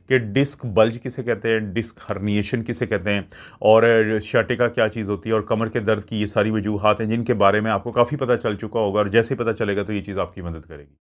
कि disc bulge किसे कहते हैं, डिस्क हर्निएशन किसे कहते हैं, और शाटिका क्या चीज़ होती है, और कमर के दर्द की ये सारी वजूहात हैं जिनके बारे में आपको काफ़ी पता चल चुका होगा, और जैसे ही पता चलेगा तो ये चीज़ आपकी मदद करेगी।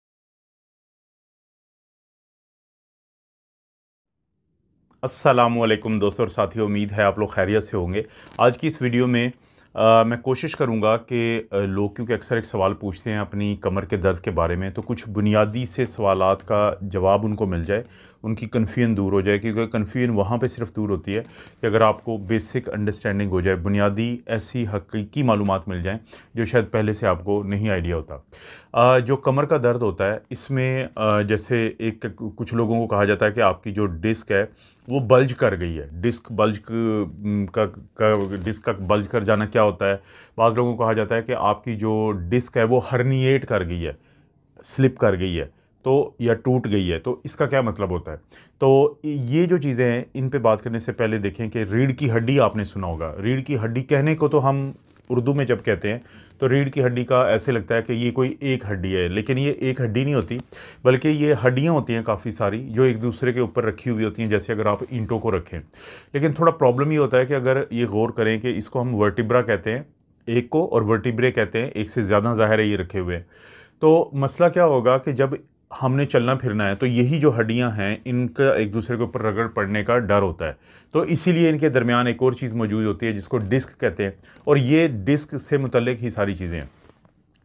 अस्सलामुअलैकुम दोस्तों और साथियों, उम्मीद है आप लोग खैरियत से होंगे। आज की इस वीडियो में मैं कोशिश करूंगा कि लोग क्योंकि अक्सर एक सवाल पूछते हैं अपनी कमर के दर्द के बारे में, तो कुछ बुनियादी से सवालात का जवाब उनको मिल जाए, उनकी कन्फ्यूजन दूर हो जाए। क्योंकि कन्फ्यूजन वहाँ पे सिर्फ दूर होती है कि अगर आपको बेसिक अंडरस्टैंडिंग हो जाए, बुनियादी ऐसी हकीकी मालूमात मिल जाएँ जो शायद पहले से आपको नहीं आइडिया होता। जो कमर का दर्द होता है इसमें जैसे एक कुछ लोगों को कहा जाता है कि आपकी जो डिस्क है वो बल्ज कर गई है। डिस्क बल्ज डिस्क का बल्ज कर जाना क्या होता है? बाज़ लोगों को कहा जाता है कि आपकी जो डिस्क है वो हर्निएट कर गई है, स्लिप कर गई है, तो या टूट गई है। तो इसका क्या मतलब होता है? तो ये जो चीज़ें हैं इन पे बात करने से पहले देखें कि रीढ़ की हड्डी आपने सुना होगा। रीढ़ की हड्डी कहने को तो हम उर्दू में जब कहते हैं तो रीढ़ की हड्डी का ऐसे लगता है कि ये कोई एक हड्डी है, लेकिन ये एक हड्डी नहीं होती, बल्कि ये हड्डियाँ होती हैं काफ़ी सारी जो एक दूसरे के ऊपर रखी हुई होती हैं, जैसे अगर आप ईंटों को रखें। लेकिन थोड़ा प्रॉब्लम ये होता है कि अगर ये गौर करें कि इसको हम वर्टिब्रा कहते हैं एक को, और वर्टिब्रे कहते हैं एक से ज़्यादा, ज़ाहिर है ये रखे हुए हैं। तो मसला क्या होगा कि जब हमने चलना फिरना है तो यही जो हड्डियां हैं इनका एक दूसरे के ऊपर रगड़ पड़ने का डर होता है। तो इसीलिए इनके दरमियान एक और चीज़ मौजूद होती है जिसको डिस्क कहते हैं, और ये डिस्क से मुतल्लिक ही सारी चीज़ें हैं।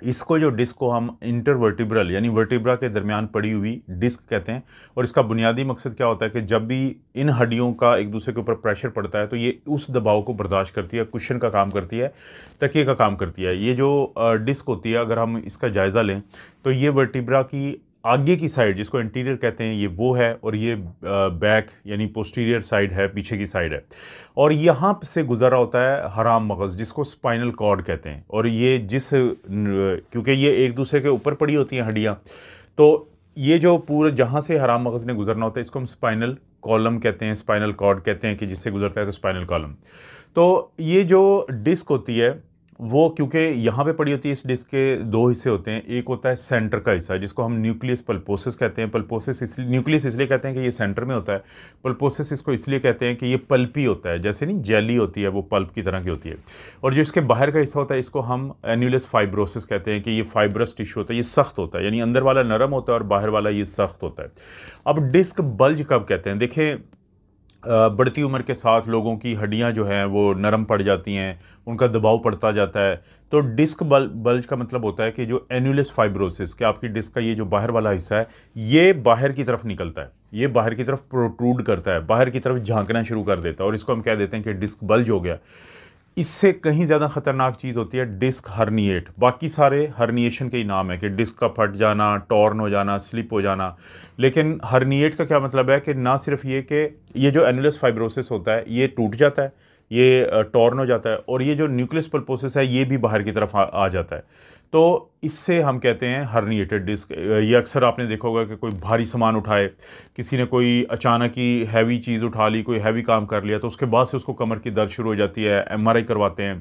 इसको जो डिस्क को हम इंटरवर्टिब्रल यानी वर्टिब्रा के दरमियान पड़ी हुई डिस्क कहते हैं। और इसका बुनियादी मकसद क्या होता है कि जब भी इन हड्डियों का एक दूसरे के ऊपर प्रेशर पड़ता है तो ये उस दबाव को बर्दाश्त करती है, कुशन का काम करती है, तकिए का काम करती है। ये जो डिस्क होती है, अगर हम इसका जायज़ा लें तो ये वर्टिब्रा की आगे की साइड जिसको एंटीरियर कहते हैं ये वो है, और ये बैक यानी पोस्टीरियर साइड है, पीछे की साइड है। और यहाँ से गुजरा होता है हराम मगज़ जिसको स्पाइनल कॉर्ड कहते हैं। और ये क्योंकि ये एक दूसरे के ऊपर पड़ी होती हैं हड्डियाँ, तो ये जो पूरे जहाँ से हराम मगज़ ने गुजरना होता है इसको हम स्पाइनल कॉलम कहते हैं, स्पाइनल कॉर्ड कहते हैं कि जिससे गुजरता है तो स्पाइनल कॉलम। तो ये जो डिस्क होती है वो क्योंकि यहाँ पे पड़ी होती है, इस डिस्क के दो हिस्से होते हैं। एक होता है सेंटर का हिस्सा जिसको हम न्यूक्लियस पल्पोसिस कहते हैं। पल्पोसिस इसलिए, न्यूक्लियस इसलिए कहते हैं कि ये सेंटर में होता है। पल्पोसिस इसको इसलिए कहते हैं कि ये पल्पी होता है, जैसे नहीं जेली होती है वो पल्प की तरह की होती है। और जो इसके बाहर का हिस्सा होता है इसको हम एन्यूलस फाइब्रोसिस कहते हैं कि ये फाइब्रस टिश्यू होता है, ये सख्त होता है, यानी अंदर वाला नरम होता है और बाहर वाला ये सख्त होता है। अब डिस्क बल्ज कब कहते हैं? देखें, बढ़ती उम्र के साथ लोगों की हड्डियां जो हैं वो नरम पड़ जाती हैं, उनका दबाव पड़ता जाता है। तो डिस्क बल्ज का मतलब होता है कि जो एन्यूलस फाइब्रोसिस कि आपकी डिस्क का ये जो बाहर वाला हिस्सा है ये बाहर की तरफ निकलता है, ये बाहर की तरफ प्रोट्रूड करता है, बाहर की तरफ झांकना शुरू कर देता है, और इसको हम कह देते हैं कि डिस्क बल्ज हो गया। इससे कहीं ज़्यादा ख़तरनाक चीज़ होती है डिस्क हर्निएट। बाकी सारे हर्निएशन के ही नाम है कि डिस्क का फट जाना, टॉर्न हो जाना, स्लिप हो जाना। लेकिन हर्निएट का क्या मतलब है कि ना सिर्फ ये कि ये जो एनुलस फाइब्रोसिस होता है ये टूट जाता है, ये टॉर्न हो जाता है, और ये जो न्यूक्लियस पल्पोसिस है ये भी बाहर की तरफ आ जाता है। तो इससे हम कहते हैं हर्निएटेड डिस्क। ये अक्सर आपने देखा होगा कि कोई भारी सामान उठाए, किसी ने कोई अचानक ही हैवी चीज़ उठा ली, कोई हैवी काम कर लिया, तो उसके बाद से उसको कमर की दर्द शुरू हो जाती है। एमआरआई करवाते हैं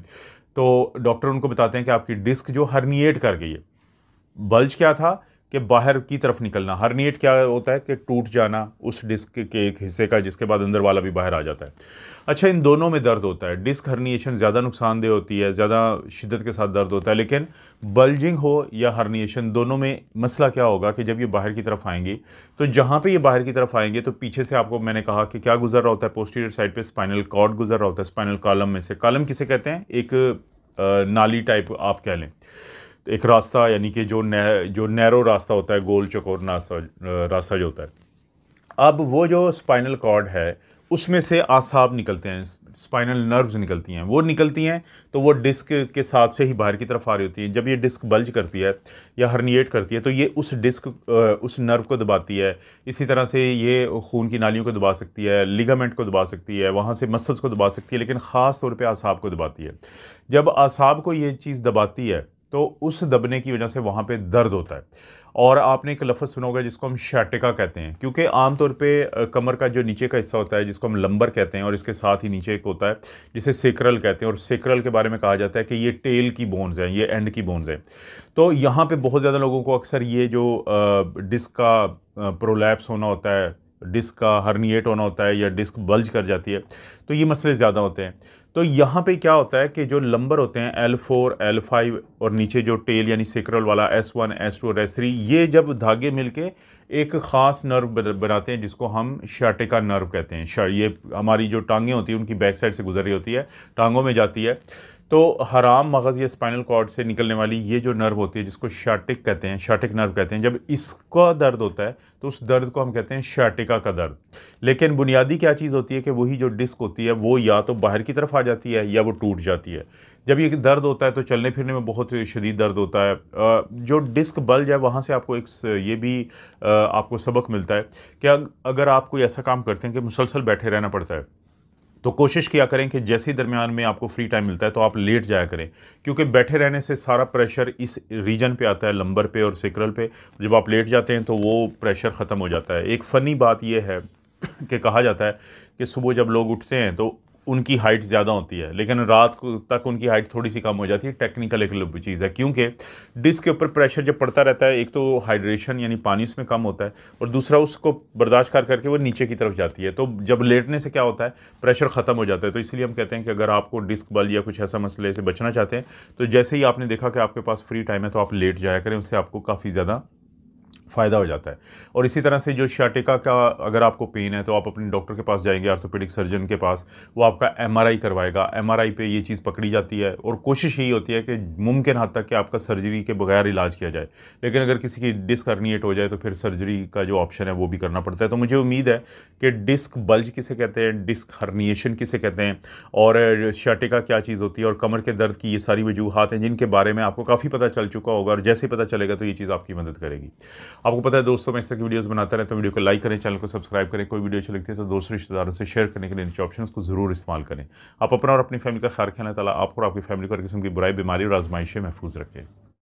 तो डॉक्टर उनको बताते हैं कि आपकी डिस्क जो हर्निएट कर गई है। बल्ज क्या था कि बाहर की तरफ निकलना, हर्निएट क्या होता है कि टूट जाना उस डिस्क के एक हिस्से का, जिसके बाद अंदर वाला भी बाहर आ जाता है। अच्छा, इन दोनों में दर्द होता है। डिस्क हर्निएशन ज़्यादा नुकसानदेह होती है, ज़्यादा शिद्दत के साथ दर्द होता है, लेकिन बल्जिंग हो या हर्निएशन दोनों में मसला क्या होगा कि जब ये बाहर की तरफ आएंगी तो जहाँ पे ये बाहर की तरफ आएंगे तो पीछे से आपको मैंने कहा कि क्या गुजर रहा होता है, पोस्टीरियर साइड पे स्पाइनल कॉर्ड गुजर रहा होता है, स्पाइनल कॉलम में से। कॉलम किसे कहते हैं? एक नाली टाइप आप कह लें, एक रास्ता, यानी कि जो नैरो रास्ता होता है, गोल चौकोर रास्ता जो होता है। अब वो जो स्पाइनल कॉर्ड है उसमें से आसाब निकलते हैं, स्पाइनल नर्व्स निकलती हैं, वो निकलती हैं तो वो डिस्क के साथ से ही बाहर की तरफ आ रही होती हैं। जब ये डिस्क बल्ज करती है या हर्निएट करती है तो ये उस डिस्क उस नर्व को दबाती है। इसी तरह से ये खून की नालियों को दबा सकती है, लिगामेंट को दबा सकती है, वहाँ से मसल्स को दबा सकती है, लेकिन ख़ास तौर पे आसाब को दबाती है। जब आसाब को ये चीज़ दबाती है तो उस दबने की वजह से वहाँ पे दर्द होता है। और आपने एक लफ्ज़ सुना होगा जिसको हम शाटिका कहते हैं, क्योंकि आमतौर पे कमर का जो नीचे का हिस्सा होता है जिसको हम लंबर कहते हैं, और इसके साथ ही नीचे एक होता है जिसे सेक्रल कहते हैं, और सेक्रल के बारे में कहा जाता है कि ये टेल की बोन्स हैं, ये एंड की बोन्स हैं। तो यहाँ पे बहुत ज़्यादा लोगों को अक्सर ये जो डिस्क का प्रोलैप्स होना होता है, डिस्क का हर्निएट होना होता है या डिस्क बल्ज कर जाती है, तो ये मसले ज़्यादा होते हैं। तो यहाँ पे क्या होता है कि जो लंबर होते हैं L4, L5 और नीचे जो टेल यानी सेक्रल वाला S1, S2 और S3, ये जब धागे मिलके एक ख़ास नर्व बनाते हैं जिसको हम शाटिका नर्व कहते हैं। ये हमारी जो टांगें होती हैं उनकी बैक साइड से गुजर रही होती है, टांगों में जाती है। तो हराम मगज़ या स्पाइनल कॉर्ड से निकलने वाली ये जो नर्व होती है जिसको शाटिक कहते हैं, शाटिक नर्व कहते हैं, जब इसका दर्द होता है तो उस दर्द को हम कहते हैं शाटिका का दर्द। लेकिन बुनियादी क्या चीज़ होती है कि वही जो डिस्क होती है वो या तो बाहर की तरफ आ जाती है या वो टूट जाती है। जब ये दर्द होता है तो चलने फिरने में बहुत शदीद दर्द होता है। जो डिस्क बल्ज है वहाँ से आपको एक ये भी आपको सबक मिलता है कि अगर आप कोई ऐसा काम करते हैं कि मुसलसल बैठे रहना पड़ता है, तो कोशिश किया करें कि जैसे ही दरमियान में आपको फ्री टाइम मिलता है तो आप लेट जाया करें, क्योंकि बैठे रहने से सारा प्रेशर इस रीजन पे आता है, लंबर पे और सेक्रल पे। जब आप लेट जाते हैं तो वो प्रेशर ख़त्म हो जाता है। एक फ़नी बात ये है कि कहा जाता है कि सुबह जब लोग उठते हैं तो उनकी हाइट ज़्यादा होती है, लेकिन रात तक उनकी हाइट थोड़ी सी कम हो जाती है। टेक्निकल एक चीज़ है, क्योंकि डिस्क के ऊपर प्रेशर जब पड़ता रहता है, एक तो हाइड्रेशन यानी पानी उसमें कम होता है और दूसरा उसको बर्दाश्त कर करके वो नीचे की तरफ जाती है। तो जब लेटने से क्या होता है, प्रेशर ख़त्म हो जाता है। तो इसलिए हम कहते हैं कि अगर आपको डिस्क बल या कुछ ऐसा मसले से बचना चाहते हैं तो जैसे ही आपने देखा कि आपके पास फ्री टाइम है तो आप लेट जाया करें, उससे आपको काफ़ी ज़्यादा फ़ायदा हो जाता है। और इसी तरह से जो शाटिका का अगर आपको पेन है तो आप अपने डॉक्टर के पास जाएंगे, ऑर्थोपेडिक सर्जन के पास, वो आपका एमआरआई करवाएगा। एमआरआई पे ये चीज़ पकड़ी जाती है और कोशिश यही होती है कि मुमकिन हद तक कि आपका सर्जरी के बगैर इलाज किया जाए। लेकिन अगर किसी की डिस्क हर्निएट हो जाए तो फिर सर्जरी का जो ऑप्शन है वो भी करना पड़ता है। तो मुझे उम्मीद है कि डिस्क बल्ज किसे कहते हैं, डिस्क हर्निएशन किसे कहते हैं और शाटिका क्या चीज़ होती है और कमर के दर्द की ये सारी वजूहात हैं जिनके बारे में आपको काफ़ी पता चल चुका होगा, और जैसे पता चलेगा तो ये चीज़ आपकी मदद करेगी। आपको पता है दोस्तों, मैं इस तरह की वीडियोस बनाता रहता हूं, तो वीडियो को लाइक करें, चैनल को सब्सक्राइब करें। कोई वीडियो अच्छी लगती है तो दोस्तों रिश्तेदारों से शेयर करने के लिए नीचे ऑप्शन को जरूर इस्तेमाल करें। आप अपना और अपनी फैमिली का ख्याल रखें। अल्लाह ताला आपको और आपकी फैमिली को हर किस्म की बुराई, बीमारी और आजमाइश से महफूज रखें।